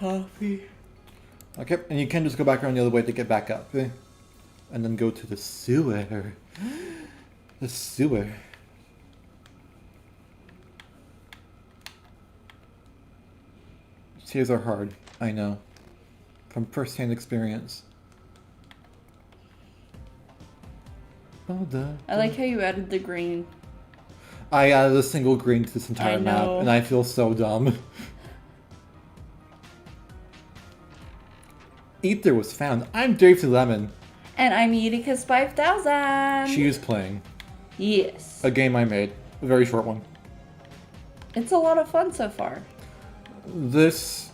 coffee. Okay, and you can just go back around the other way to get back up. And then go to the sewer. The sewer. Stairs are hard, I know. From first-hand experience. I like how you added the green. I added a single green to this entire map, and I feel so dumb. Ether was found. I'm Dave Lemon. And I'm Utica's 5000. She is playing. Yes. A game I made. A very short one. It's a lot of fun so far. This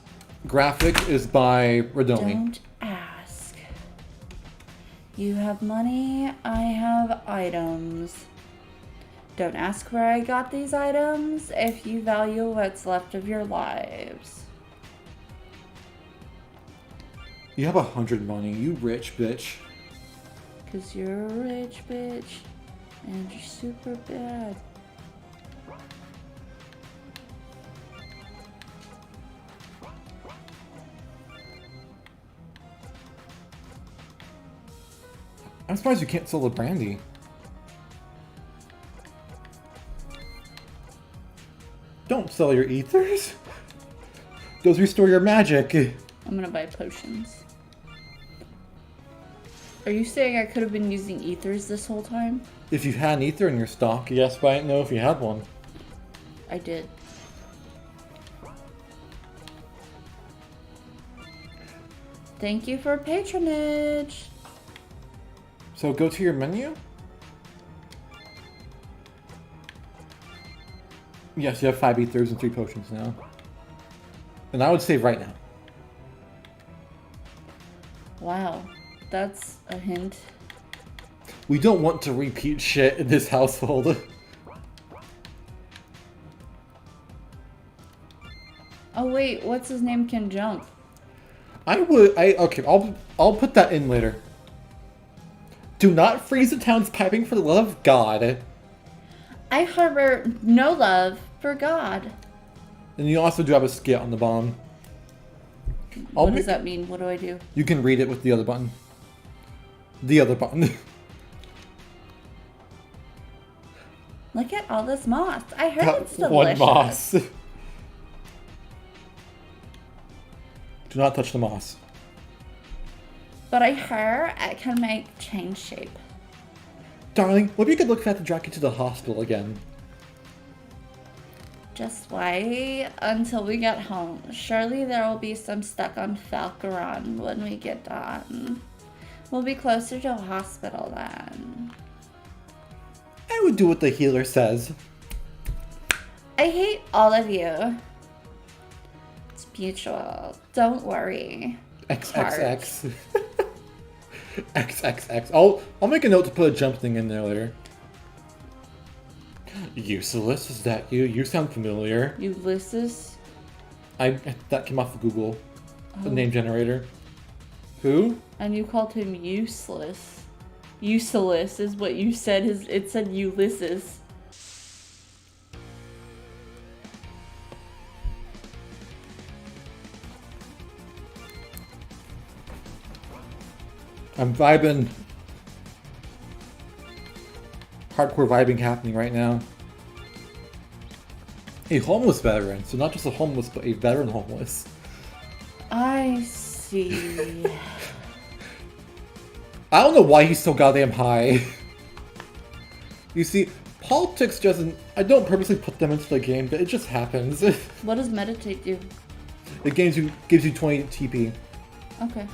graphic is by Radomi. Don't ask. You have money, I have items. Don't ask where I got these items if you value what's left of your lives. You have 100 money, you rich bitch. Cause you're a rich bitch. And you're super bad. I'm surprised you can't sell the brandy. Don't sell your ethers. Those restore your magic. I'm gonna buy potions. Are you saying I could have been using ethers this whole time? If you had an ether in your stock, yes, but I didn't know if you had one. I did. Thank you for patronage. So go to your menu. Yes, you have 5 ethers and 3 potions now. And I would save right now. Wow, that's a hint. We don't want to repeat shit in this household. Oh wait, what's his name can jump? Okay, I'll put that in later. Do not freeze the town's piping for the love of God. I harbor no love for God. And you also do have a skit on the bottom. What does that mean? What do I do? You can read it with the other button. The other button. Look at all this moss. I heard it's delicious. One moss. Do not touch the moss. But I heard it can make change shape. Darling, maybe you could look for that to drag you to the hospital again. Just wait until we get home. Surely there will be some stuck on Falcaron when we get done. We'll be closer to a hospital then. I would do what the healer says. I hate all of you. It's mutual. Don't worry. XXX. XXX. I'll make a note to put a jump thing in there later. Useless, is that you? You sound familiar. Ulysses? That came off of Google. The name generator. Who? And you called him useless. Useless is what you said. It said Ulysses. I'm vibing. Hardcore vibing happening right now. A homeless veteran. So not just a homeless, but a veteran homeless. I see. I don't know why he's so goddamn high. You see, politics doesn't... I don't purposely put them into the game, but it just happens. What does meditate do? It gives you 20 TP. Okay.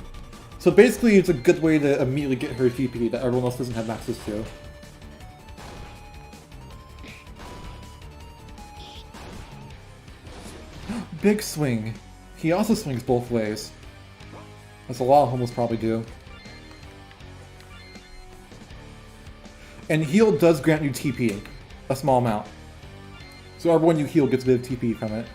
So basically, it's a good way to immediately get her TP that everyone else doesn't have access to. Big swing. He also swings both ways. As a lot of homeless probably do. And heal does grant you TP. A small amount. So everyone you heal gets a bit of TP from it.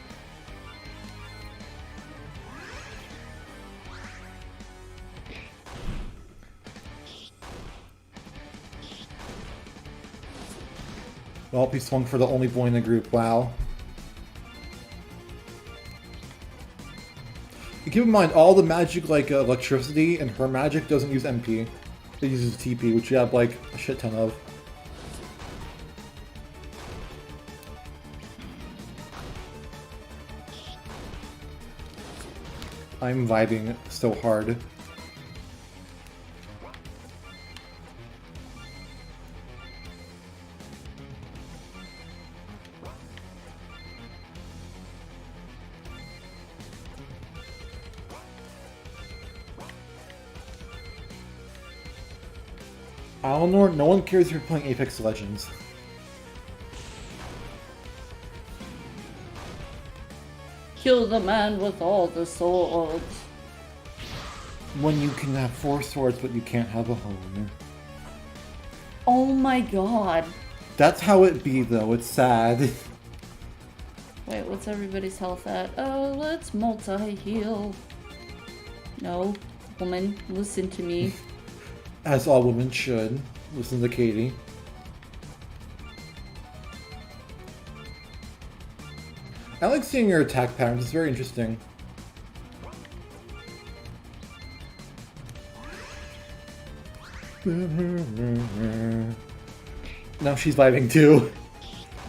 Well, he swung for the only boy in the group. Wow. Keep in mind, all the magic like electricity and her magic doesn't use MP. It uses TP, which you have like a shit ton of. I'm vibing so hard. Eleanor, no one cares if you're playing Apex Legends. Kill the man with all the swords. When you can have 4 swords, but you can't have a home. Oh my god. That's how it be, though. It's sad. Wait, what's everybody's health at? Oh, let's multi-heal. No, woman, listen to me. As all women should. Listen to Katie. I like seeing your attack patterns. It's very interesting. Now she's vibing too.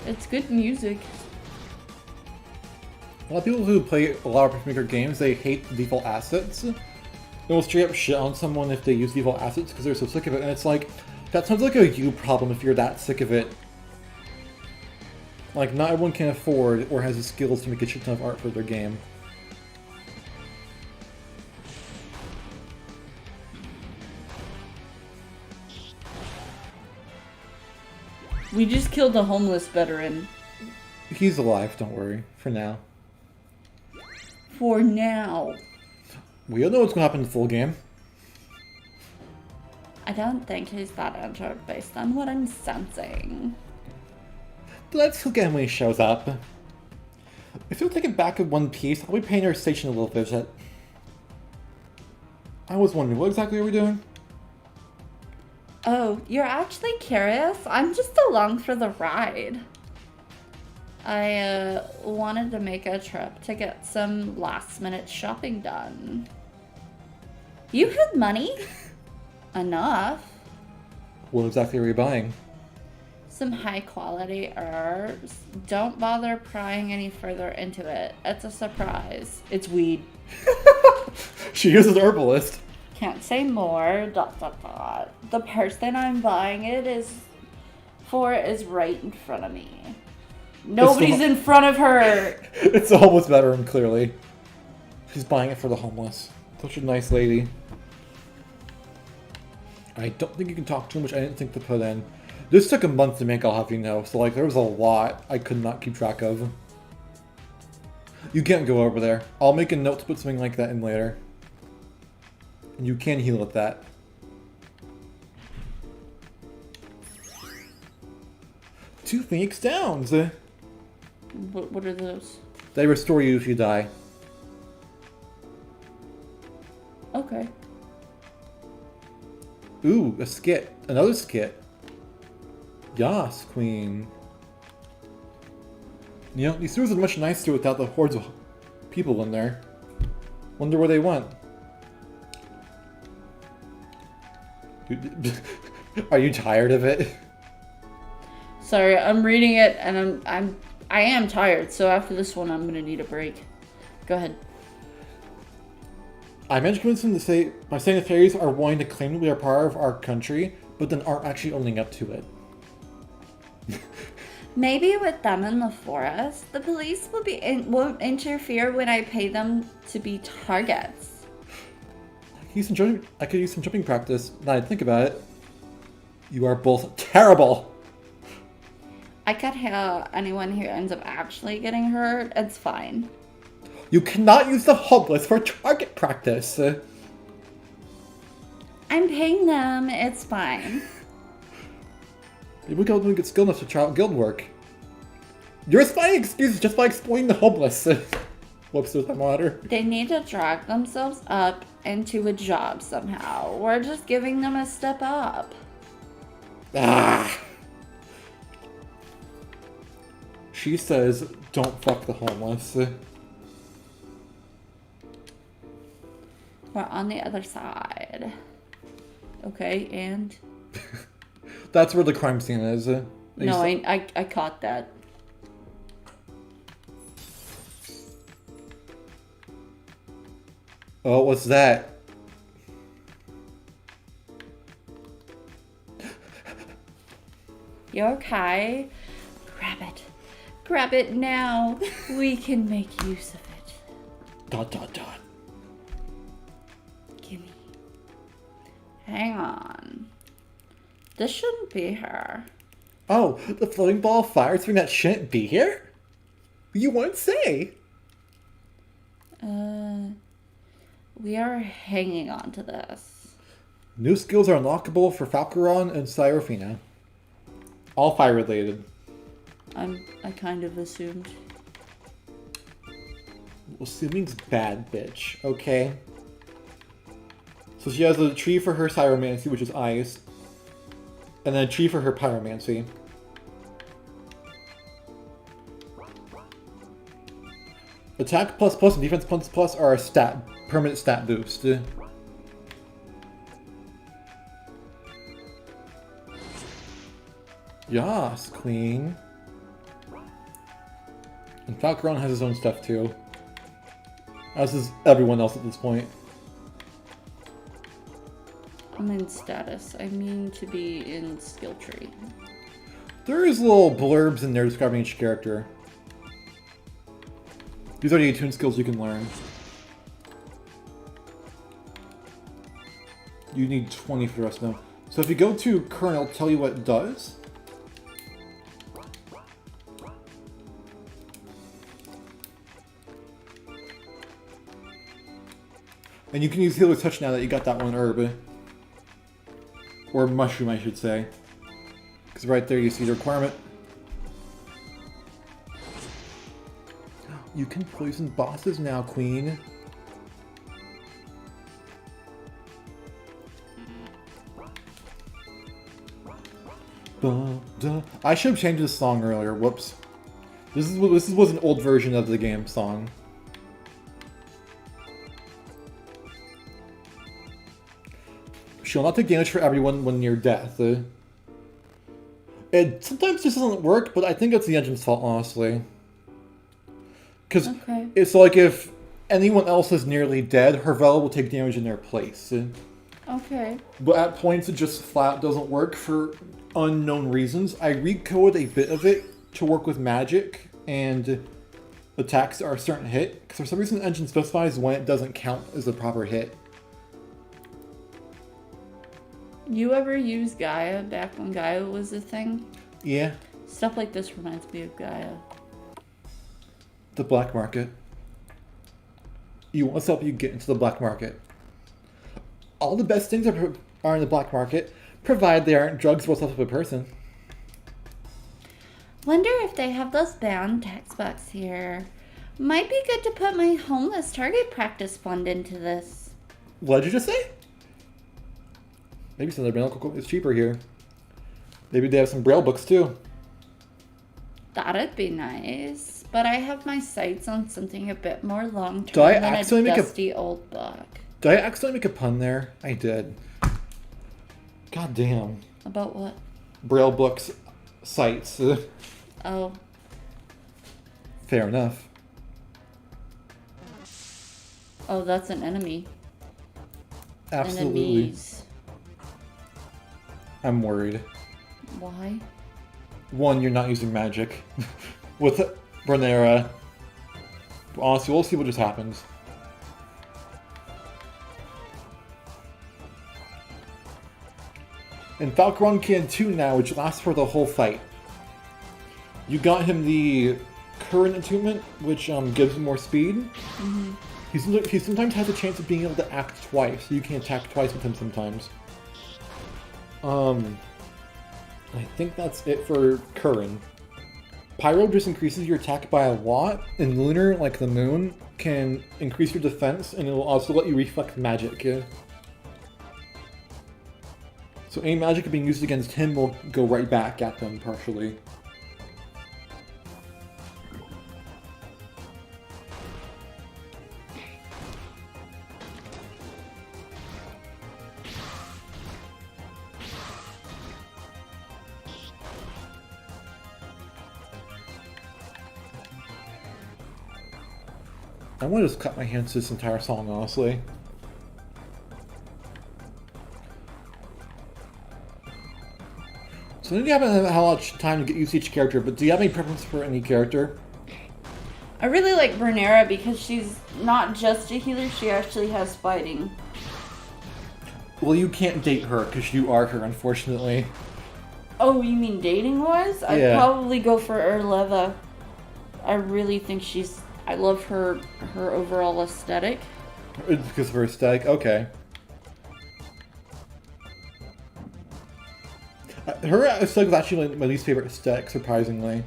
It's good music. A lot of people who play a lot of Maker games, they hate the default assets. They will straight up shit on someone if they use default assets because they're so sick of it. And it's like, that sounds like a you problem if you're that sick of it. Like, not everyone can afford or has the skills to make a shit ton of art for their game. We just killed a homeless veteran. He's alive, don't worry, for now. For now. We don't know what's going to happen in the full game. I don't think he's that injured based on what I'm sensing. Let's look at him when he shows up. If you'll take it back in one piece, I'll be paying our station a little visit. I was wondering, what exactly are we doing? Oh, you're actually curious? I'm just along for the ride. I wanted to make a trip to get some last-minute shopping done. You had money? Enough. What exactly are we buying? Some high-quality herbs. Don't bother prying any further into it. It's a surprise. It's weed. She is an herbalist. Can't say more. ... The person I'm buying it is right in front of me. Nobody's in front of her. It's the homeless veteran, clearly. She's buying it for the homeless. Such a nice lady. I don't think you can talk too much. I didn't think to put in. This took a month to make, I'll have you know. So, like, there was a lot I could not keep track of. You can't go over there. I'll make a note to put something like that in later. And you can heal at that. Two Phoenix Downs! What are those? They restore you if you die. Okay. Ooh, a skit. Another skit. Yas, queen. You know, these sewers are much nicer without the hordes of people in there. Wonder where they went. Are you tired of it? Sorry, I'm reading it and I am tired, so after this one I'm gonna need a break. Go ahead. I managed to convince them to say, by saying the fairies are wanting to claim that we are part of our country, but then aren't actually owning up to it. Maybe with them in the forest, the police won't interfere when I pay them to be targets. I could use some jumping practice. Now I think about it. You are both terrible. I could heal anyone who ends up actually getting hurt. It's fine. You cannot use the homeless for target practice. I'm paying them. It's fine. Maybe we can get skilled enough to try out guild work. You're finding excuses just by exploiting the homeless. Whoops, there's my monitor. They need to drag themselves up into a job somehow. We're just giving them a step up. Ah. She says, don't fuck the homeless. We're on the other side. Okay, and? That's where the crime scene is. No, I caught that. Oh, what's that? You okay? Grab it. Grab it now. We can make use of it. Dot dot dot. Gimme. Hang on. This shouldn't be her. Oh, the floating ball of fire thing that shouldn't be here? You won't say. We are hanging on to this. New skills are unlockable for Falcaron and Syrafina. All fire related. I kind of assumed. Assuming's bad, bitch. Okay. So she has a tree for her Pyromancy, which is ice. And then a tree for her Pyromancy. Attack plus plus and defense plus plus are a permanent stat boost. Yas, queen. And Falcaron has his own stuff too. As is everyone else at this point. I'm in status. I mean to be in skill tree. There is little blurbs in there describing each character. These are the attuned skills you can learn. You need 20 for the rest of them. So if you go to current, I'll tell you what it does. And you can use Healer's Touch now that you got that one herb. Or mushroom, I should say. Because right there you see the requirement. You can poison bosses now, queen. I should have changed this song earlier. Whoops. This was an old version of the game song. She'll not take damage for everyone when near death. It sometimes just doesn't work, but I think it's the engine's fault, honestly. Because it's like if anyone else is nearly dead, her Vela will take damage in their place. Okay. But at points it just flat doesn't work for unknown reasons. I recode a bit of it to work with magic and attacks are a certain hit. Because for some reason the engine specifies when it doesn't count as a proper hit. You ever use Gaia back when Gaia was a thing? Yeah. Stuff like this reminds me of Gaia. The black market. You want us to help you get into the black market. All the best things are in the black market, provided they aren't drugs worth off of a person. Wonder if they have those bound textbooks here. Might be good to put my homeless target practice fund into this. What did you just say? Maybe some of their medical is cheaper here. Maybe they have some braille books too. That'd be nice. But I have my sights on something a bit more long-term Did I than accidentally a make dusty old book. Did I accidentally make a pun there? I did. God damn. About what? Braille books, sites. Oh. Fair enough. Oh, that's an enemy. Absolutely. Enemies. I'm worried. Why? One, you're not using magic. With Bernera. Honestly, we'll see what just happens. And Falcaron can too now, which lasts for the whole fight. You got him the current attunement, which gives him more speed. Mm-hmm. He sometimes has a chance of being able to act twice. So you can attack twice with him sometimes. I think that's it for Curran. Pyro just increases your attack by a lot, and Lunar, like the moon, can increase your defense, and it will also let you reflect magic. So any magic being used against him will go right back at them partially. want to just cut my hands to this entire song, honestly. So I know you haven't had much time to get used to each character, but do you have any preference for any character? I really like Bernera because she's not just a healer, she actually has fighting. Well, you can't date her because you are her, unfortunately. Oh, you mean dating-wise? I'd Yeah. probably go for Erleva. I really think I love her overall aesthetic. It's because of her aesthetic? Okay. Her aesthetic is actually like my least favorite aesthetic, surprisingly.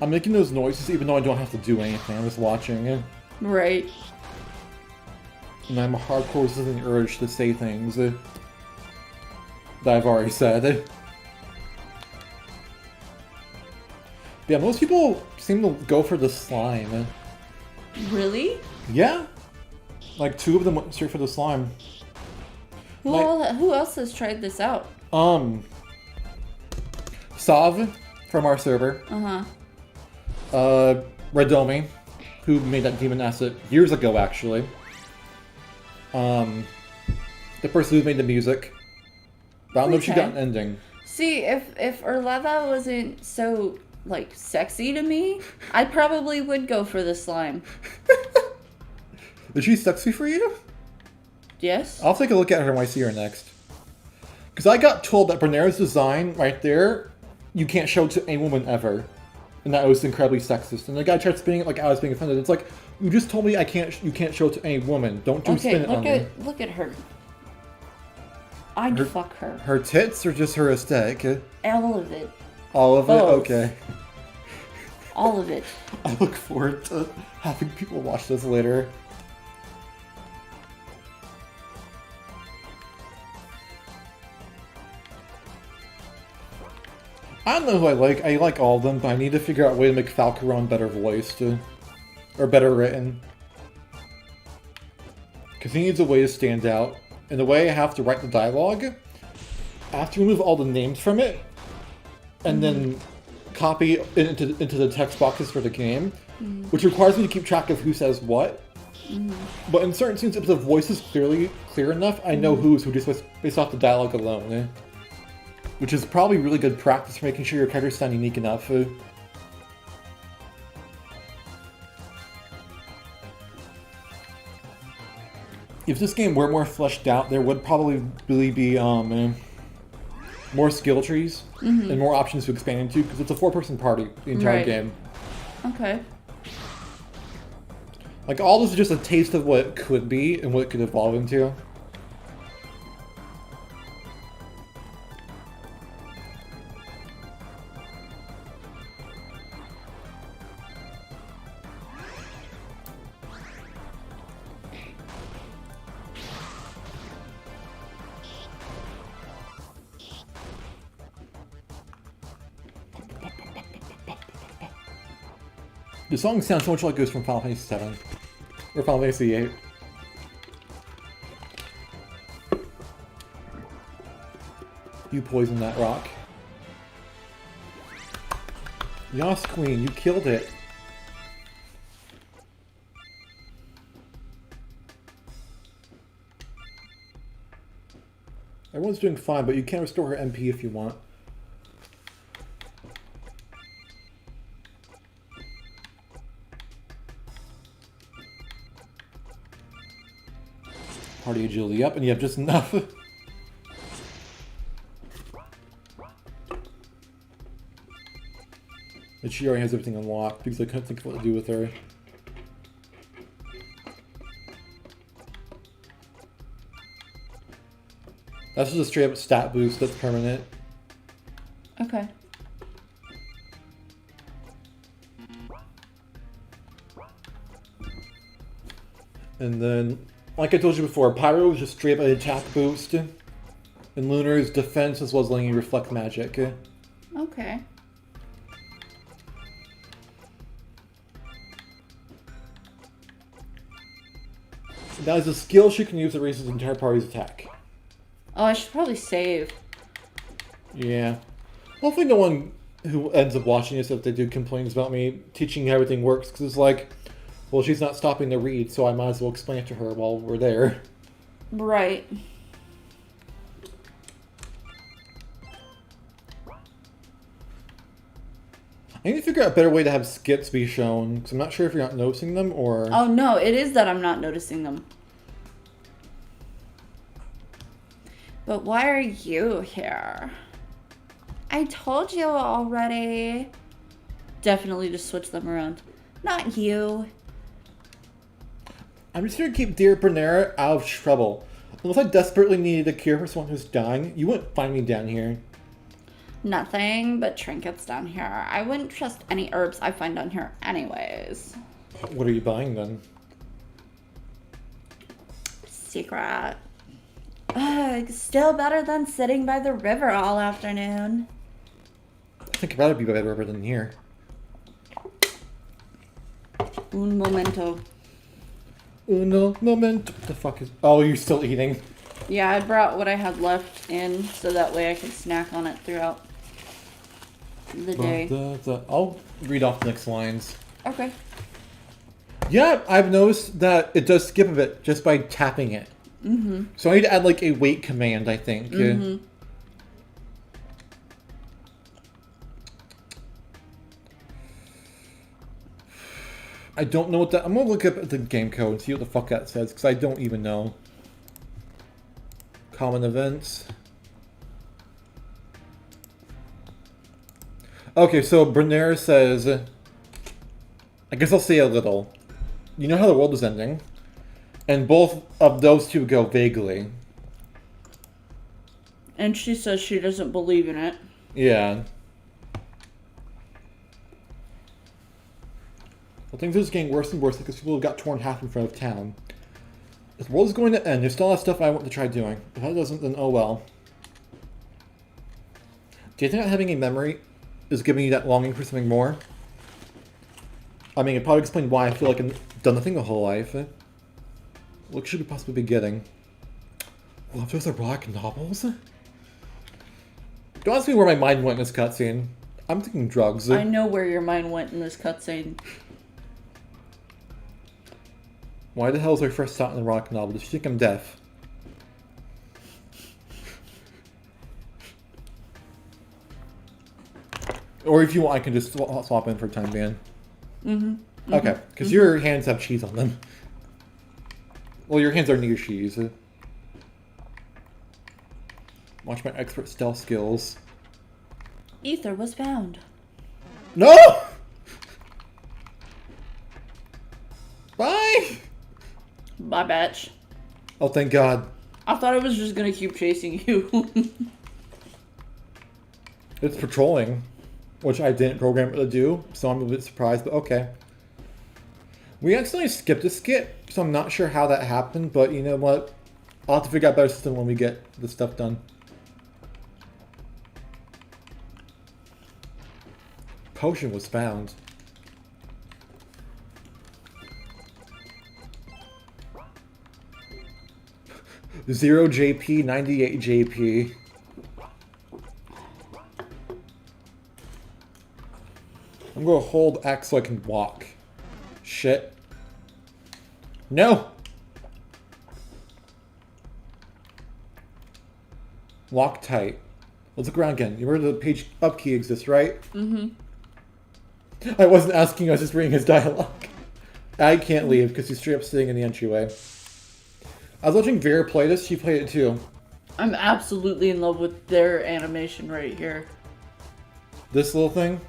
I'm making those noises even though I don't have to do anything, I'm just watching. Right. And I'm hardcore resisting the urge to say things that I've already said. Yeah, most people seem to go for the slime. Really? Yeah. Like, 2 of them went straight for the slime. Who else has tried this out? Sav from our server. Uh-huh. Redomi, who made that demon asset years ago, actually. The person who made the music. But I don't know if she got an ending. See, if Erleva wasn't so, like, sexy to me, I probably would go for the slime. Is she sexy for you? Yes? I'll take a look at her when I see her next. Because I got told that Bernera's design, right there, you can't show to any woman ever. And that was incredibly sexist. And the guy tried spinning it like I was being offended. It's like, you just told me you can't show it to any woman. Don't spin it on me. Look at her. I'd fuck her. Her tits or just her aesthetic? All of it. All of it? Both. Okay. All of it. I look forward to having people watch this later. I don't know who I like. I like all of them, but I need to figure out a way to make Falcaron better voiced. Or better written. Because he needs a way to stand out. And the way I have to write the dialogue, I have to remove all the names from it, and then copy it into the text boxes for the game, which requires me to keep track of who says what. But in certain scenes, if the voice is clear enough, I know who's who just based off the dialogue alone. Which is probably really good practice for making sure your characters sound unique enough. If this game were more fleshed out, there would probably really be more skill trees and more options to expand into, because it's a 4-person party the entire game. Okay. Like, all this is just a taste of what it could be and what it could evolve into. The song sounds so much like it was from Final Fantasy VII. Or Final Fantasy VIII. You poisoned that rock. Yas Queen, you killed it. Everyone's doing fine, but you can restore her MP if you want. Party agility up, and you have just enough. And she already has everything unlocked because I couldn't think of what to do with her. That's just a straight up stat boost that's permanent. Okay. And then, like I told you before, Pyro is just straight up an attack boost. And Lunar is defense as well as letting you reflect magic. Okay. That is a skill she can use that raises the entire party's attack. Oh, I should probably save. Yeah. Hopefully no one who ends up watching this, if they do, complains about me teaching how everything works, because it's like, well, she's not stopping to read, so I might as well explain it to her while we're there. Right. I need to figure out a better way to have skits be shown, because I'm not sure if you're not noticing them, or... Oh, no, it is that I'm not noticing them. But why are you here? I told you already. Definitely just switch them around. Not you. I'm just here to keep dear Bernera out of trouble. Unless I desperately needed a cure for someone who's dying, you wouldn't find me down here. Nothing but trinkets down here. I wouldn't trust any herbs I find down here anyways. What are you buying then? Secret. Ugh, still better than sitting by the river all afternoon. I think I'd rather be by the river than here. Un momento. Uno momento. What the fuck is... Oh, you're still eating. Yeah, I brought what I had left in so that way I could snack on it throughout the day. I'll read off the next lines. Okay. Yeah, I've noticed that it does skip a bit just by tapping it. Mm-hmm. So I need to add like a wait command, I think. Mm-hmm. I don't know what that... I'm gonna look up the game code and see what the fuck that says, because I don't even know. Common events. Okay, so Bernera says... I guess I'll say a little. You know how the world is ending? And both of those two go vaguely. And she says she doesn't believe in it. Yeah. Well, things are just getting worse and worse because people got torn half in front of town. If the world is going to end, there's still a lot of stuff I want to try doing. If that doesn't, then oh well. Do you think that having a memory is giving you that longing for something more? I mean, it probably explained why I feel like I've done nothing the whole life. What should we possibly be getting? Well, if those erotic novels? Don't ask me where my mind went in this cutscene. I'm thinking drugs. I know where your mind went in this cutscene. Why the hell was I first taught in a rock novel? Does she think I'm deaf? Or if you want, I can just swap in for the time being. Mm-hmm. Okay, because your hands have cheese on them. Well, your hands are near cheese. Watch my expert stealth skills. Ether was found. No! Bye! Bye, bitch. Oh, thank God. I thought it was just gonna keep chasing you. It's patrolling, which I didn't program it to do, so I'm a bit surprised, but okay. We accidentally skipped a skip, so I'm not sure how that happened, but you know what? I'll have to figure out a better system when we get the stuff done. Potion was found. Zero JP, 98 JP. I'm gonna hold X so I can walk. Shit. No! Lock tight. Let's look around again. You remember the page up key exists, right? Mm-hmm. I wasn't asking, I was just reading his dialogue. I can't leave because he's straight up sitting in the entryway. I was watching Vera play this, she played it too. I'm absolutely in love with their animation right here. This little thing?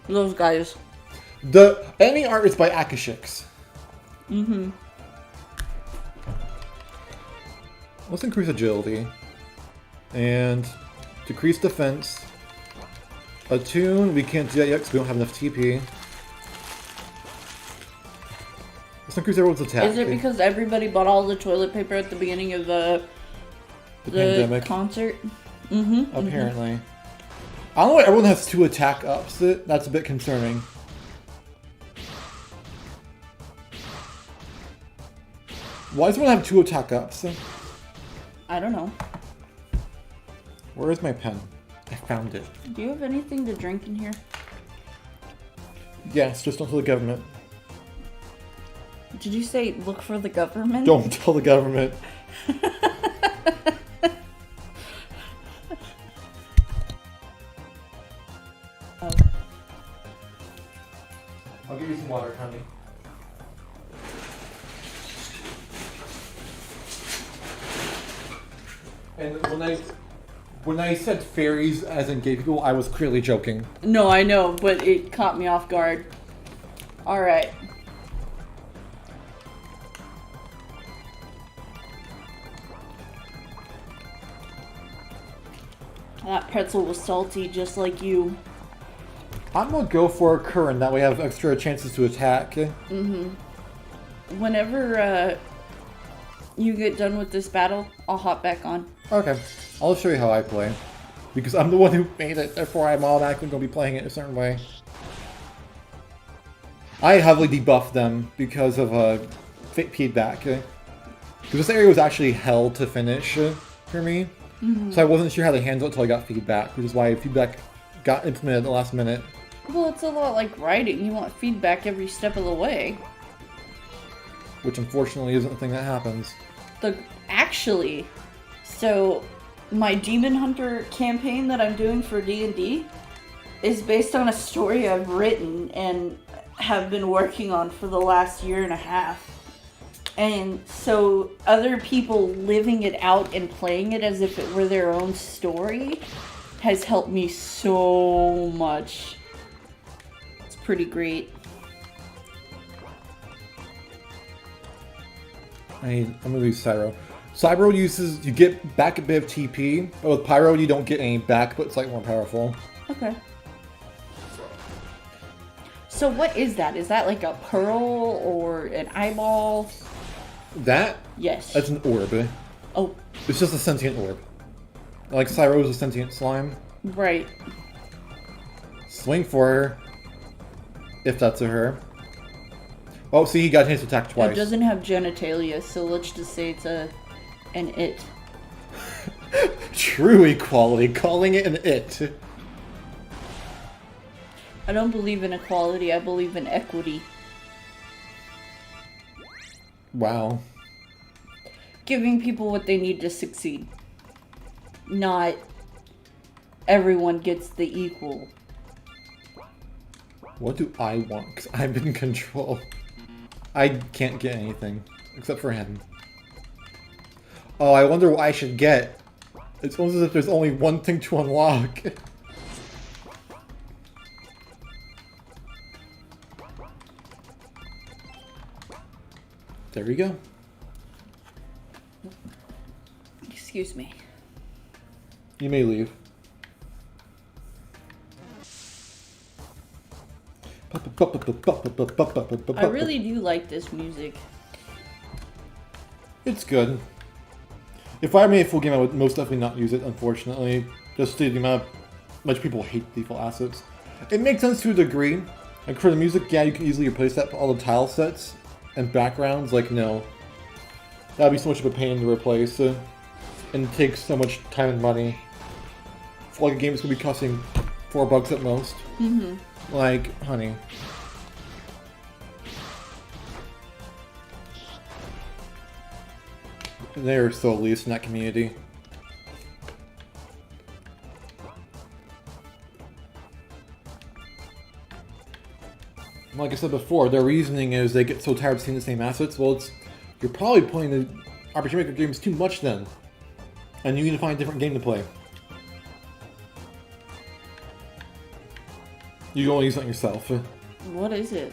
Those guys. The anime art is by Akashix. Mm-hmm. Let's increase agility. And decrease defense. Attune, we can't do that yet because we don't have enough TP. Let's increase everyone's attack. Is it because everybody bought all the toilet paper at the beginning of the pandemic concert? Mm-hmm. Apparently. I don't know why everyone has 2 attack ups. That's a bit concerning. Why does everyone have 2 attack ups? I don't know. Where is my pen? I found it. Do you have anything to drink in here? Yes, just don't tell the government. Did you say look for the government? Don't tell the government. Oh. I'll give you some water, honey. And when I said fairies as in gay people, I was clearly joking. No, I know, but it caught me off guard. Alright. That pretzel was salty, just like you. I'm gonna go for a current, that way I have extra chances to attack. Whenever you get done with this battle, I'll hop back on. Okay, I'll show you how I play. Because I'm the one who made it, therefore I'm automatically going to be playing it a certain way. I heavily debuffed them because of feedback. Because this area was actually hell to finish for me. So I wasn't sure how to handle it until I got feedback, which is why feedback got implemented at the last minute. Well, it's a lot like writing. You want feedback every step of the way. Which unfortunately isn't a thing that happens. Actually, so my Demon Hunter campaign that I'm doing for D&D is based on a story I've written and have been working on for the last year and a half. And so other people living it out and playing it as if it were their own story has helped me so much. It's pretty great. I'm gonna use Cyro. Cyro uses, you get back a bit of TP, but with Pyro you don't get any back, but it's like more powerful. Okay. So what is that? Is that like a pearl or an eyeball? That? Yes. That's an orb. Oh. It's just a sentient orb. Like Cyro is a sentient slime. Right. Swing for her. If that's a her. Oh, see, he got his attack twice. It doesn't have genitalia, so let's just say it's an it. True equality, calling it an it. I don't believe in equality, I believe in equity. Wow. Giving people what they need to succeed. Not everyone gets the equal. What do I want? Because I'm in control. I can't get anything. Except for him. Oh, I wonder what I should get. It's almost as if there's only one thing to unlock. There we go. Excuse me. You may leave. I really do like this music. It's good. If I made a full game, I would most definitely not use it, unfortunately. Just the amount of much people hate default assets. It makes sense to a degree. Like for the music, yeah, you can easily replace that, but all the tile sets and backgrounds, like, no. That'd be so much of a pain to replace. And it takes so much time and money. For like a game that's gonna be costing $4 at most. Like, honey. They're so least in that community. Like I said before, their reasoning is they get so tired of seeing the same assets. Well, it's you're probably playing the RPG Maker games too much then. And you need to find a different game to play. You can only use it on yourself. What is it?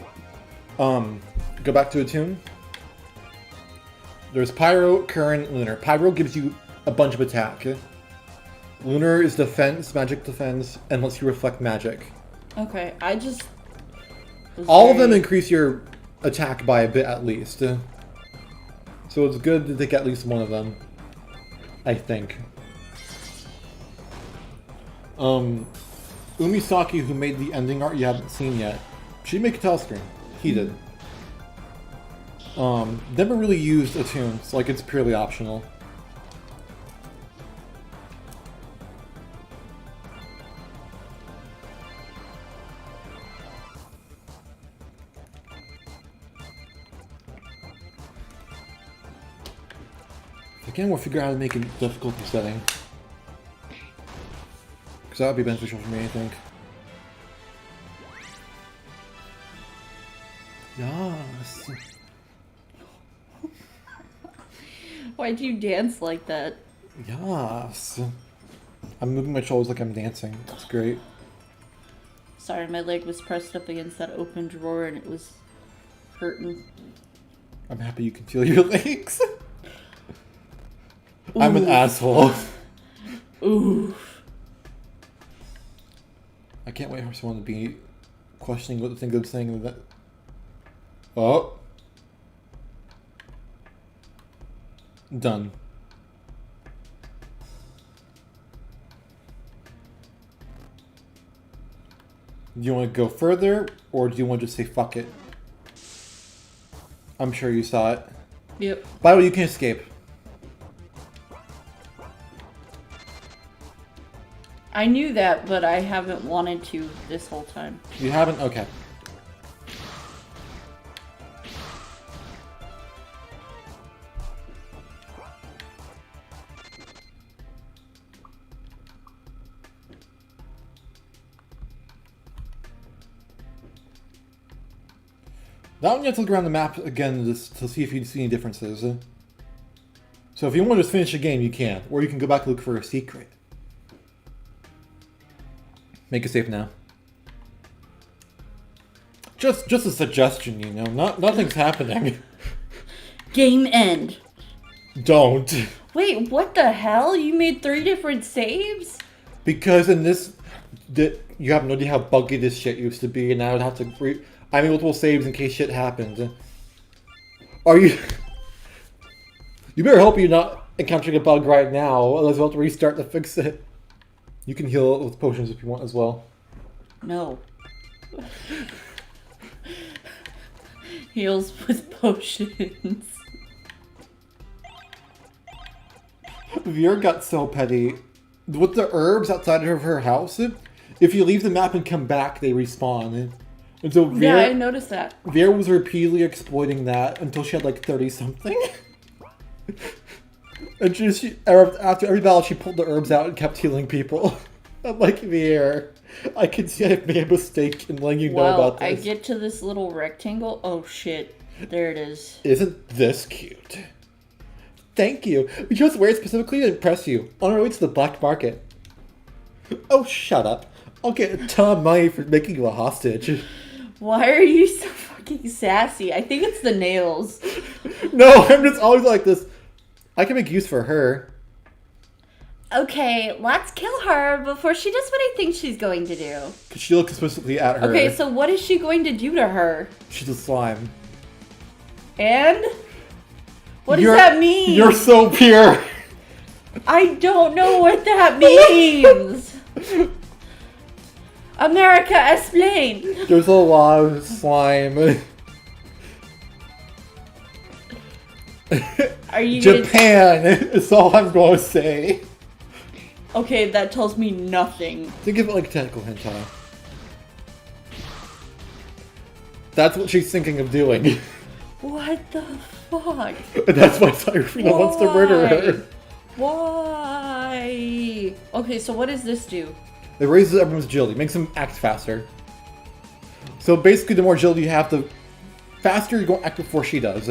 Go back to a tune. There's Pyro, Current, Lunar. Pyro gives you a bunch of attack. Lunar is defense, magic defense, and lets you reflect magic. Okay, I just... All of them increase your attack by a bit at least. So it's good to take at least one of them. I think. Umisaki, who made the ending art you haven't seen yet, she made a tile screen. He did. Never really used attunes, like it's purely optional. Again, we'll figure out how to make a difficulty setting. Because that would be beneficial for me, I think. Yes. Why'd you dance like that? Yes. I'm moving my shoulders like I'm dancing. That's great. Sorry, my leg was pressed up against that open drawer and it was hurting. I'm happy you can feel your legs. I'm an asshole. Ooh. I can't wait for someone to be questioning what the thing I'm saying. That... Oh. Done. Do you want to go further, or do you want to just say fuck it? I'm sure you saw it. Yep. By the way, you can escape. I knew that, but I haven't wanted to this whole time. You haven't? Okay. Now you have to look around the map again to see if you see any differences. So if you want to just finish the game, you can. Or you can go back and look for a secret. Make it safe now. Just a suggestion, you know. Nothing's happening. Game end. Don't. Wait, what the hell? You made 3 different saves? Because in this, you have no idea how buggy this shit used to be, and I would have to... I made multiple saves in case shit happens. Are you... You better hope you're not encountering a bug right now, otherwise we'll have to restart to fix it. You can heal it with potions if you want as well. No. Heals with potions. Vera got so petty. With the herbs outside of her house, if you leave the map and come back, they respawn. And so Vera, yeah, I noticed that. Vera was repeatedly exploiting that until she had like 30-something. And after every battle, she pulled the herbs out and kept healing people. I'm like, Vera, I can see I've made a mistake in letting you know about this. I get to this little rectangle. Oh shit, there it is. Isn't this cute? Thank you. We chose to wear it specifically to impress you. On our way to the black market. Oh, shut up. I'll get a ton of money for making you a hostage. Why are you so fucking sassy? I think it's the nails. No, I'm just always like this. I can make use for her. Okay, let's kill her before she does what I think she's going to do. Because she looks specifically at her. Okay, so what is she going to do to her? She's a slime. And? What does that mean? You're so pure. I don't know what that means. America, explain. There's a lot of slime. Are you Japan is all I'm going to say. Okay, that tells me nothing. Think of it like tentacle hentai. That's what she's thinking of doing. What the fuck? And that's why Cyrena wants to murder her. Why? Okay, so what does this do? It raises everyone's agility, makes them act faster. So basically, the more agility you have, the faster you're going to act before she does.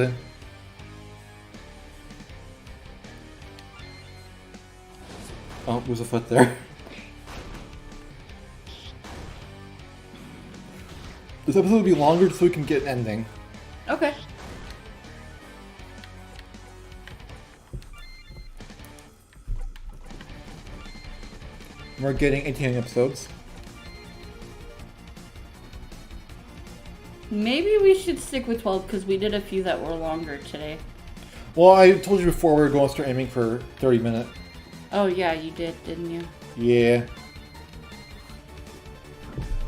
Oh, there's a foot there. This episode will be longer so we can get an ending. Okay. We're getting 18 episodes. Maybe we should stick with 12 because we did a few that were longer today. Well, I told you before we were going to start aiming for 30 minutes. Oh yeah, you did, didn't you? Yeah.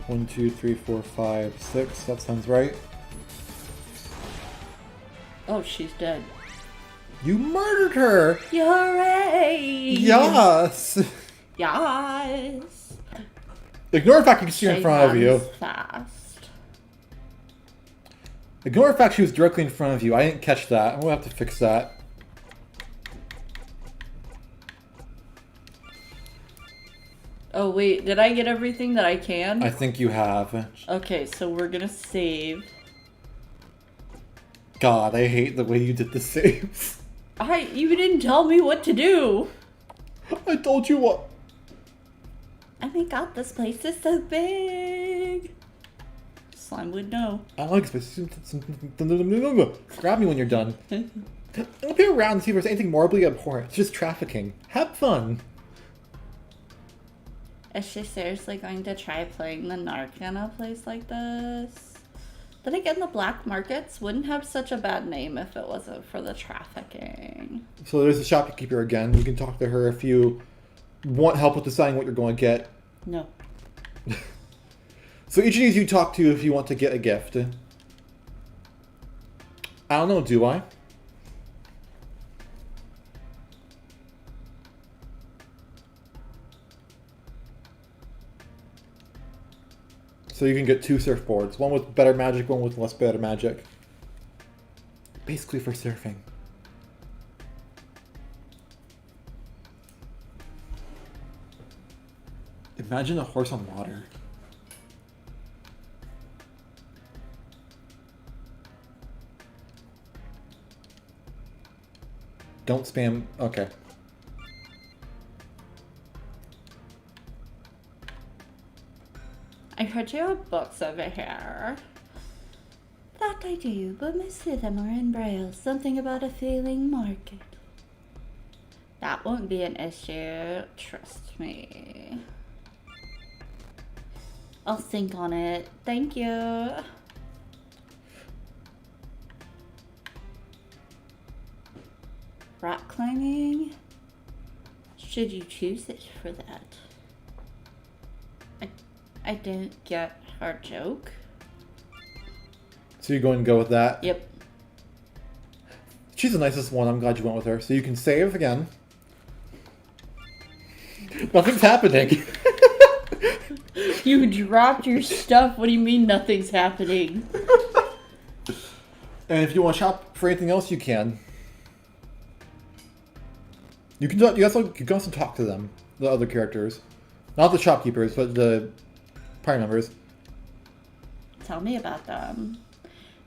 1, 2, 3, 4, 5, 6. That sounds right. Oh, she's dead. You murdered her! You're right! Yes! Yes! Ignore the fact you can see her in front of you. Fast. Ignore the fact she was directly in front of you. I didn't catch that. I'm gonna have to fix that. Oh, wait. Did I get everything that I can? I think you have. Okay, so we're gonna save. God, I hate the way you did the saves. You didn't tell me what to do. I told you what. Oh my god, this place is so big. Slime would know. I like space. Grab me when you're done. I'll be around and see if there's anything morbidly abhorrent. It's just trafficking. Have fun. Is she seriously going to try playing the narc in a place like this? Then again, the black markets wouldn't have such a bad name if it wasn't for the trafficking. So there's the shopkeeper again. You can talk to her if you want help with deciding what you're going to get. No. So each of these you talk to if you want to get a gift. I don't know, do I? So you can get 2 surfboards. One with better magic, one with less better magic. Basically for surfing. Imagine a horse on water. Don't spam. Okay. I heard you have books over here. That I do, but most of them are in Braille. Something about a failing market. That won't be an issue. Trust me. I'll think on it. Thank you. Rock climbing? Should you choose it for that? I don't get her joke. So you're going to go with that? Yep. She's the nicest one. I'm glad you went with her. So you can save again. Nothing's happening. You dropped your stuff. What do you mean nothing's happening? And if you want to shop for anything else, you can. You can also talk to them, the other characters. Not the shopkeepers, but the party members. Tell me about them.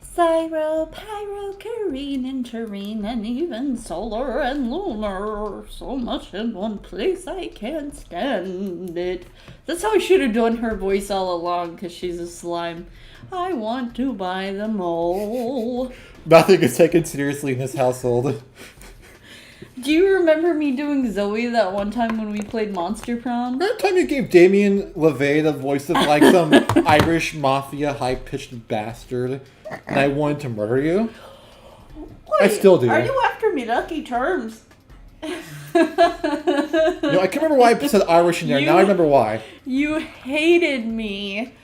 Cyro, Pyro, Careen, and Terrene, and even Solar and Lunar. So much in one place, I can't stand it. That's how I should have done her voice all along, because she's a slime. I want to buy them all. Nothing is taken seriously in this household. Do you remember me doing Zoe that one time when we played Monster Prom? That time you gave Damien LeVay the voice of like some Irish mafia high-pitched bastard, and I wanted to murder you? Wait, I still do. Are you after me lucky terms? I can't remember why I said Irish in there. Now I remember why. You hated me.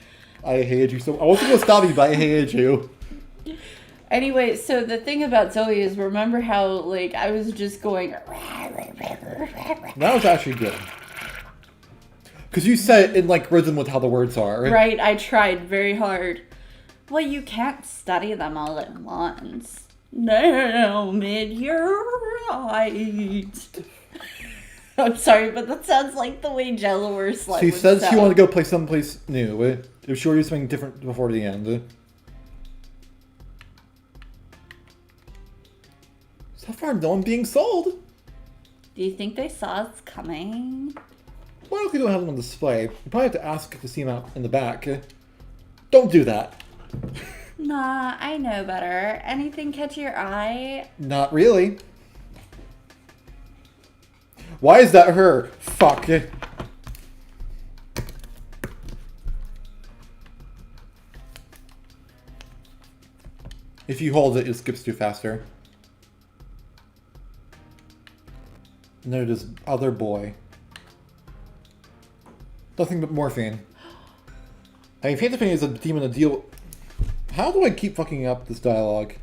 I hated you so. I wasn't going to stop you, but I hated you. Anyway, so the thing about Zoe is, remember how, like, I was just going... That was actually good. Because you said it in, like, rhythm with how the words are. Right, I tried very hard. Well, you can't study them all at once. No, mid-year-right. I'm sorry, but that sounds like the way Jello or Slime She would said sound. she wanted to go play someplace new. If she were to do something different before the end. So far, no one being sold. Do you think they saw us coming? Why don't we don't have them on display? You probably have to ask to see them out in the back. Don't do that. Nah, I know better. Anything catch your eye? Not really. Why is that her? Fuck. If you hold it, it skips through faster. And there it is, other boy. Nothing but morphine. I mean, Paint the Pain is a demon to deal. How do I keep fucking up this dialogue?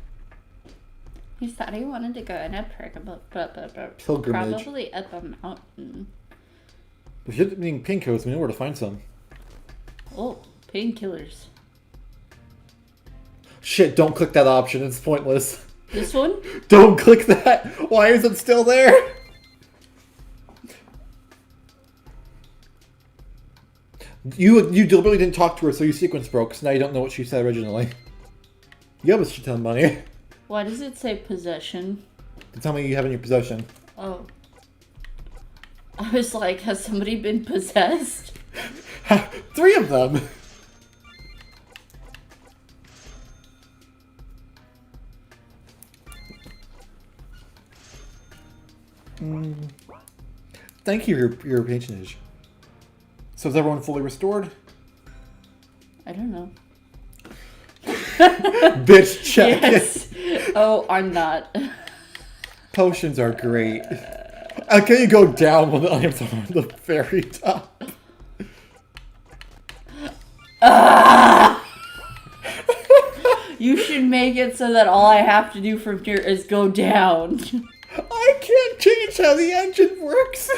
He said he wanted to go in a Pilgrimage. probably up a mountain. If you're being painkillers, we know where to find some. Oh, painkillers. Shit, don't click that option, it's pointless. This one? Don't click that! Why is it still there? You deliberately didn't talk to her, so your sequence broke, so now you don't know what she said originally. You have a shit ton of money. Why does it say possession? Tell me you have in your possession. Oh. I was like, has somebody been possessed? 3 of them! Thank you for your patronage. So is everyone fully restored? I don't know. Bitch, check Yes. Oh, I'm not. Potions are great. Can you go down when the items are on the very top? You should make it so that all I have to do from here is go down. I can't change how the engine works.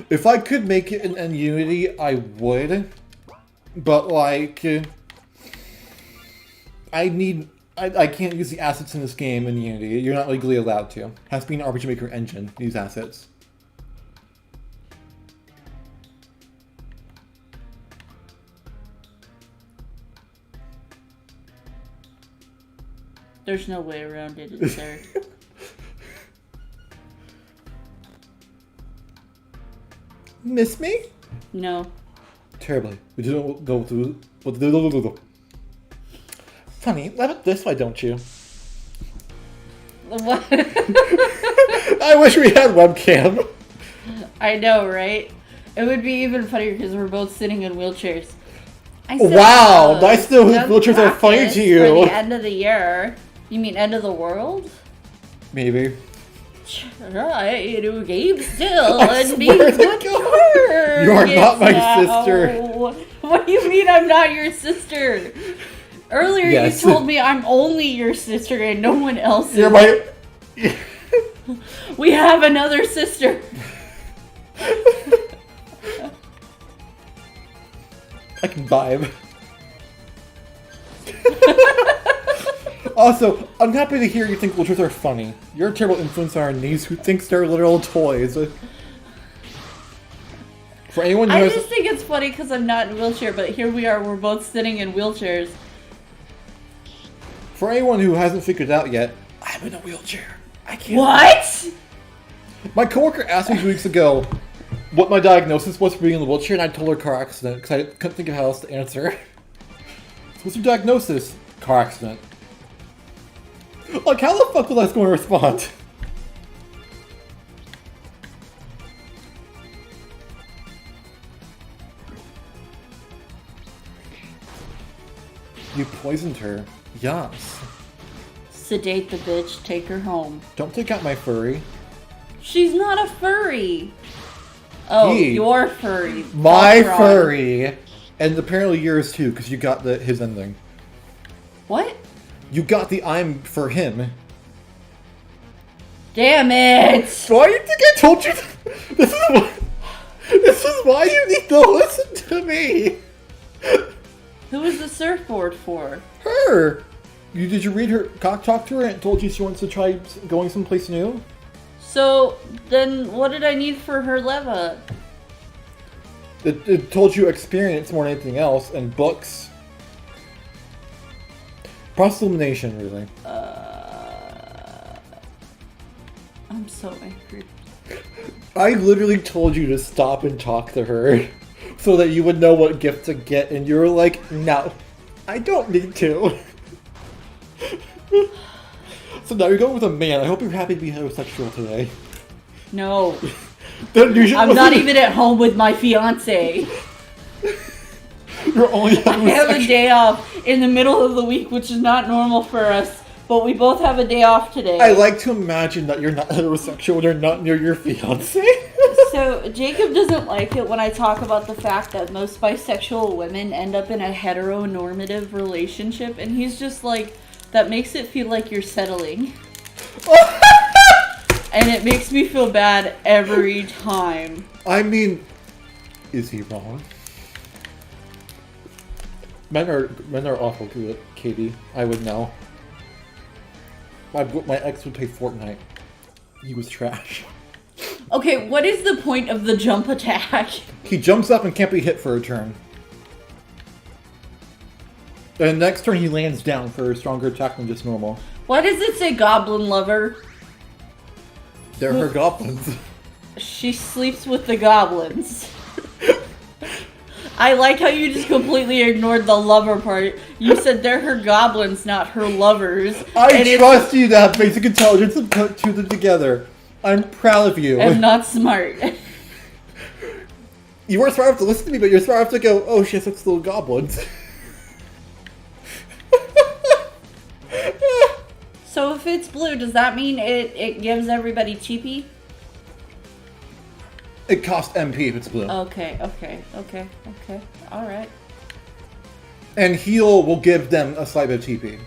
If I could make it in Unity, I would. But like, I can't use the assets in this game in Unity. You're not legally allowed to. It has to be an RPG Maker engine, these assets. There's no way around it, is there? Miss me? No. Terribly. We didn't go through. Funny, let it this way, don't you? What? I wish we had webcam. I know, right? It would be even funnier because we're both sitting in wheelchairs. Wow, nice to know wheelchairs are funny to you. For the end of the year. You mean end of the world? Maybe. Try to game still I and be swear to good God. You are not my sister. What do you mean I'm not your sister? Earlier Yes. you told me I'm only your sister and no one else is. You're my... We have another sister. I can vibe. Also, I'm happy to hear you think wheelchairs are funny. You're a terrible influence on our niece who thinks they're literal toys. For anyone who I has... just think it's funny because I'm not in a wheelchair, but here we are, we're both sitting in wheelchairs. For anyone who hasn't figured it out yet, I'm in a wheelchair. I can't... What? My coworker asked me 2 weeks ago what my diagnosis was for being in the wheelchair, and I told her car accident, because I couldn't think of how else to answer. So what's your diagnosis? Car accident. Like, how the fuck was I going to respond? You poisoned her. Yes. Sedate the bitch, take her home. Don't take out my furry. She's not a furry. Oh, He. your furry. My That's wrong. furry! And apparently yours too, because you got his ending. What? You got the I'm for him. Damn it! Why do you think I told you that? This is why you need to listen to me. Who is the surfboard for? Her. Did you read her talk to her and it told you she wants to try going someplace new? So, then what did I need for her leva? It told you experience more than anything else and books. Process elimination, really. I'm so angry. I literally told you to stop and talk to her so that you would know what gift to get, and you were like, no, I don't need to. So now you're going with a man. I hope you're happy to be heterosexual today. No. I'm not even at home with my fiance. You're only I have a day off in the middle of the week, which is not normal for us, but we both have a day off today. I like to imagine that you're not heterosexual and you're not near your fiance. So, Jacob doesn't like it when I talk about the fact that most bisexual women end up in a heteronormative relationship, and he's just like, that makes it feel like you're settling. And it makes me feel bad every time. I mean, is he wrong? Men are awful good, Katie. I would know. My ex would play Fortnite. He was trash. Okay, what is the point of the jump attack? He jumps up and can't be hit for a turn. And next turn he lands down for a stronger attack than just normal. Why does it say goblin lover? They're her goblins. She sleeps with the goblins. I like how you just completely ignored the lover part. You said they're her goblins, not her lovers. I trust you to have basic intelligence and put two of them together. I'm proud of you. I'm not smart. You weren't smart enough to listen to me, but you're smart enough to go, oh shit, that's little goblins. So if it's blue, does that mean it gives everybody cheapy? It costs MP if it's blue. Okay. Alright. And heal will give them a slight bit of TP.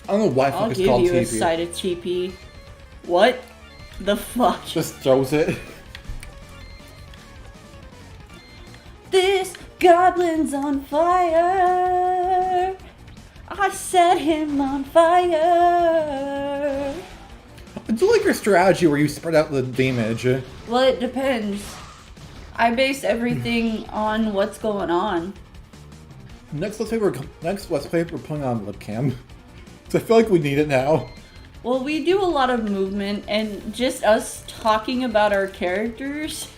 I don't know why fuck it's called TP. I'll give you a side of cheapy. What the fuck? Just throws it. This goblin's on fire. I set him on fire. I do like your strategy where you spread out the damage. Well, it depends. I base everything on what's going on. Next let's play we're putting on webcam. So I feel like we need it now. Well, we do a lot of movement, and just us talking about our characters.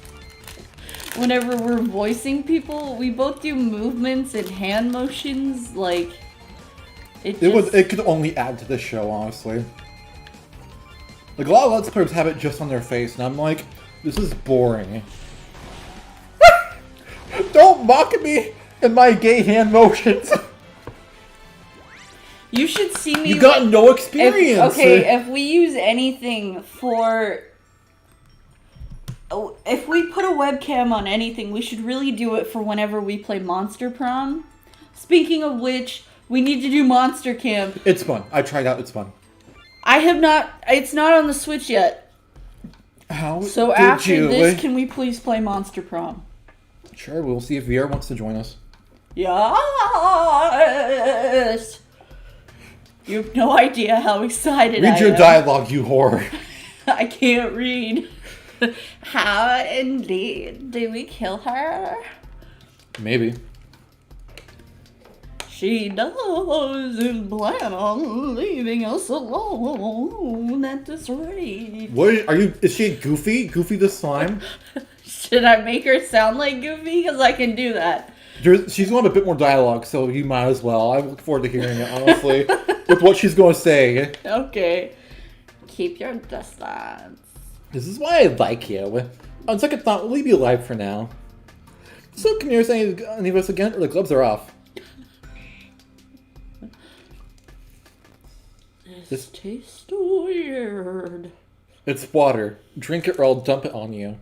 Whenever we're voicing people, we both do movements and hand motions. Like it could only add to the show, honestly. Like a lot of Let's Players have it just on their face, and I'm like, this is boring. Don't mock me and my gay hand motions. You should see me. You got no experience. If we use anything for... Oh, if we put a webcam on anything, we should really do it for whenever we play Monster Prom. Speaking of which, we need to do Monster Camp. It's fun. I tried out. It's fun. I have not... It's not on the Switch yet. How So did after you? this, can we please play Monster Prom? Sure, we'll see if VR wants to join us. Yes! You have no idea how excited I am. Read your dialogue, you whore. I can't read. How indeed do we kill her? Maybe. She doesn't plan on leaving us alone at this rate. What are you? Is she Goofy? Goofy the slime? Should I make her sound like Goofy? Because I can do that. She's going to have a bit more dialogue, so you might as well. I look forward to hearing it, honestly, with what she's going to say. Okay. Keep your distance. This is why I like you. On second thought, we'll leave you alive for now. So, can you say any of us again, or the gloves are off? This tastes weird. It's water. Drink it or I'll dump it on you.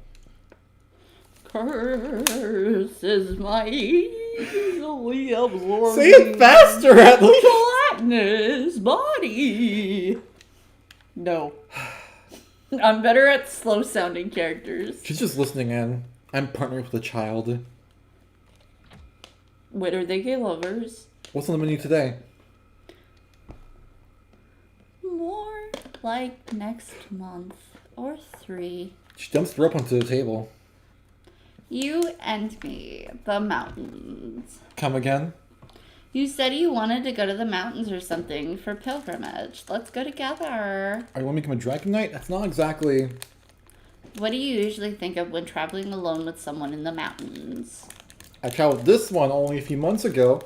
Curse is my easily absorbing. Say it faster, at least. Gelatinous body. No. I'm better at slow sounding characters. She's just listening in. I'm partnered with a child. Wait, are they gay lovers? What's on the menu today? More like next month or 3. She dumps the rope onto the table. You and me, the mountains. Come again? You said you wanted to go to the mountains or something for pilgrimage. Let's go together. Are you want to become a dragon knight? That's not exactly... What do you usually think of when traveling alone with someone in the mountains? I traveled this one only a few months ago.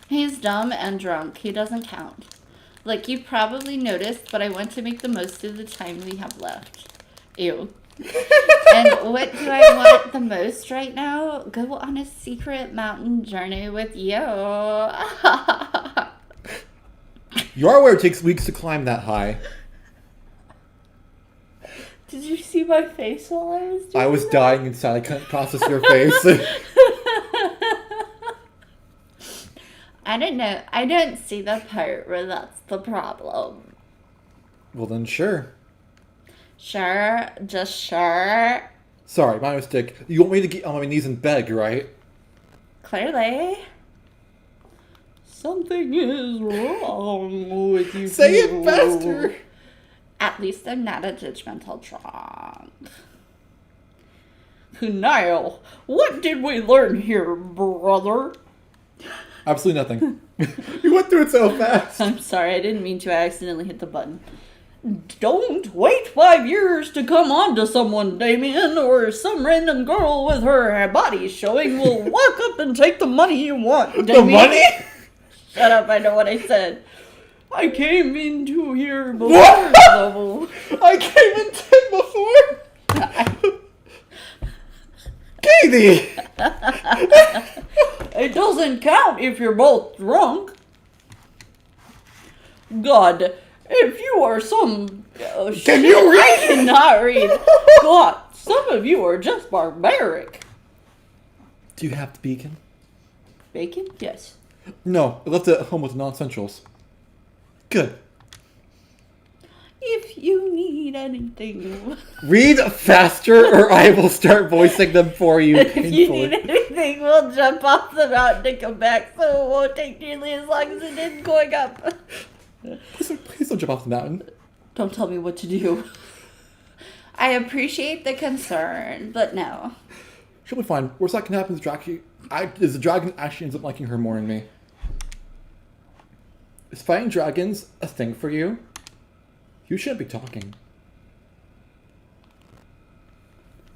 He's dumb and drunk. He doesn't count. Like you probably noticed, but I want to make the most of the time we have left. Ew. And what do I want the most right now? Go on a secret mountain journey with you. You are aware it takes weeks to climb that high. Did you see my face while I was doing I was that? dying inside. I couldn't process your face. I don't know. I don't see the part where that's the problem. Well then, sure. Sure, just sure. Sorry, my mistake. You want me to get on my knees and beg, right? Clearly. Something is wrong with you. Say it faster! At least I'm not a judgmental drunk. Now, what did we learn here, brother? Absolutely nothing. You went through it so fast. I'm sorry, I didn't mean to. I accidentally hit the button. Don't wait 5 years to come on to someone, Damien, or some random girl with her body showing will walk up and take the money you want, Damien. The money? Shut up, I know what I said. I came into here before What? level. I came in 10 before. Katie! It doesn't count if you're both drunk. God, if you are some... Can you read? I cannot read. God, some of you are just barbaric. Do you have the beacon? Bacon? Yes. No, I left it at home with non-essentials. Good. If you need anything... Read faster or I will start voicing them for you If you painfully. need anything, we'll jump off the mountain and come back, so it won't take nearly as long as it did going up. Please don't jump off the mountain. Don't tell me what to do. I appreciate the concern, but no. She'll be fine. Worst that can happen is the dragon actually ends up liking her more than me. Is fighting dragons a thing for you? You shouldn't be talking.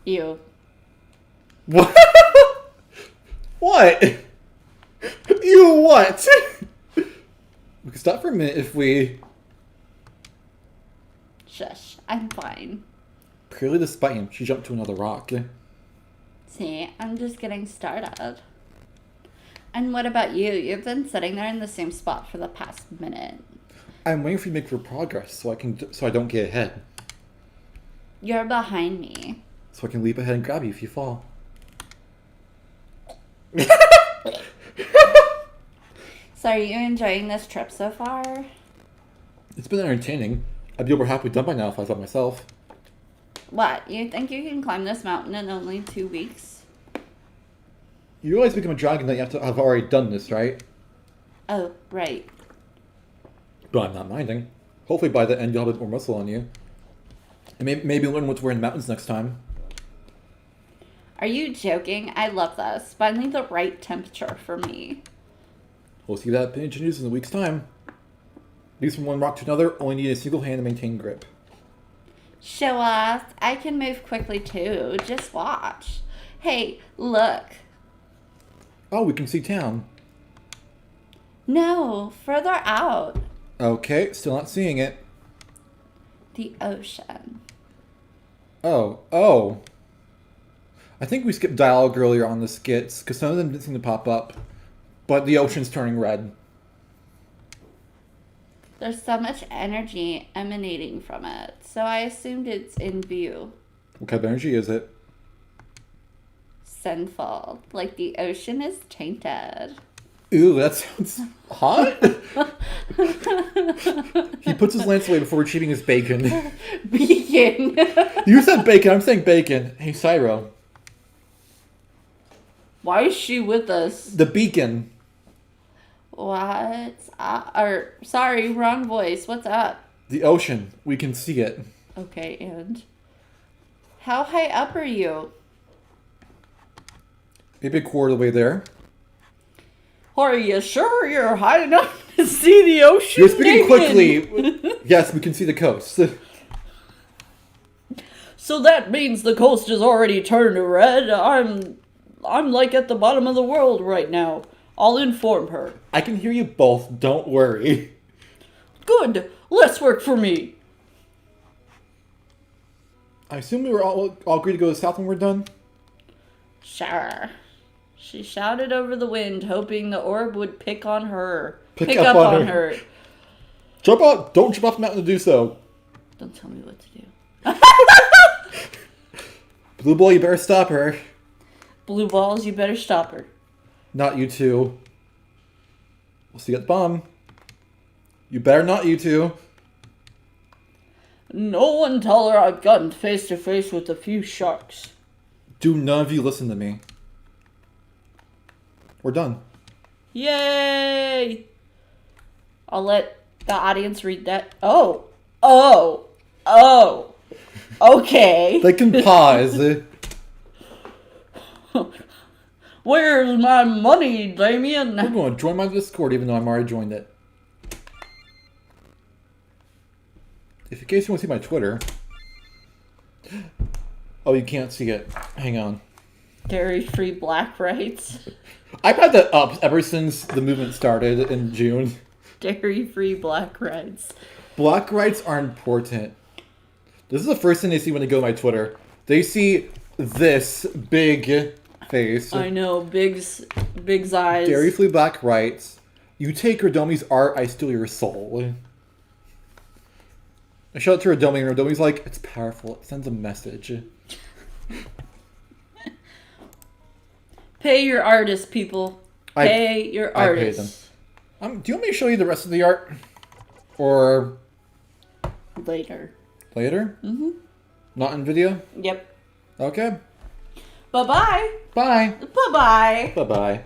You. What? What? You what? We can stop for a minute if we... Shush. I'm fine. Purely to spite him, she jumped to another rock. See, I'm just getting started. And what about you? You've been sitting there in the same spot for the past minute. I'm waiting for you to make your progress so I don't get ahead. You're behind me. So I can leap ahead and grab you if you fall. So are you enjoying this trip so far? It's been entertaining. I'd be over halfway done by now if I was by myself. What? You think you can climb this mountain in only 2 weeks? You realize to become a dragon that you have to have already done this, right? Oh, right. But I'm not minding. Hopefully by the end you'll have a bit more muscle on you. And maybe learn what to wear in the mountains next time. Are you joking? I love this. Finally the right temperature for me. We'll see that opinion changes in a week's time. Leaps from one rock to another, only need a single hand to maintain grip. Show off. I can move quickly too. Just watch. Hey, look. Oh, we can see town. No, further out. Okay, still not seeing it. The ocean. Oh. I think we skipped dialogue earlier on the skits, because some of them didn't seem to pop up. But the ocean's turning red. There's so much energy emanating from it, so I assumed it's in view. What kind of energy is it? Sinful. Like the ocean is tainted. Ooh, that sounds hot. He puts his lance away before retrieving his bacon. Beacon. You said bacon, I'm saying bacon. Hey, Cyro. Why is she with us? The beacon. What? Sorry, wrong voice. What's up? The ocean. We can see it. Okay, and? How high up are you? Maybe a quarter of the way there. Are you sure you're high enough to see the ocean? You're speaking Damien? quickly. Yes, we can see the coast. So that means the coast is already turned red. I'm like at the bottom of the world right now. I'll inform her. I can hear you both. Don't worry. Good. Less work for me. I assume we were all agreed to go south when we're done? Sure. She shouted over the wind, hoping the orb would pick on her. Pick up on her. Jump out! Don't jump off the mountain to do so. Don't tell me what to do. Blue Ball, you better stop her. Blue balls, you better stop her. Not you two. We'll see you at the bomb. You better not, you two. No one tell her I've gotten face to face with a few sharks. Do none of you listen to me. We're done. Yay! I'll let the audience read that. Oh. Okay. They can pause. Where's my money, Damien? We're going to join my Discord even though I'm already joined it. If in case you want to see my Twitter. Oh, you can't see it. Hang on. Dairy-free black rights. I've had that up ever since the movement started in June. Dairy-free black rights. Black rights are important. This is the first thing they see when they go to my Twitter. They see this big face. I know, Big's eyes. Dairy-free black rights. You take Radomi's art, I steal your soul. I shout out to Radomi, and Radomi's like, it's powerful. It sends a message. Pay your artists, people. Pay your artists. I pay them. Do you want me to show you the rest of the art? Or... Later. Later? Mm-hmm. Not in video? Yep. Okay. Bye-bye. Bye. Bye-bye. Bye-bye.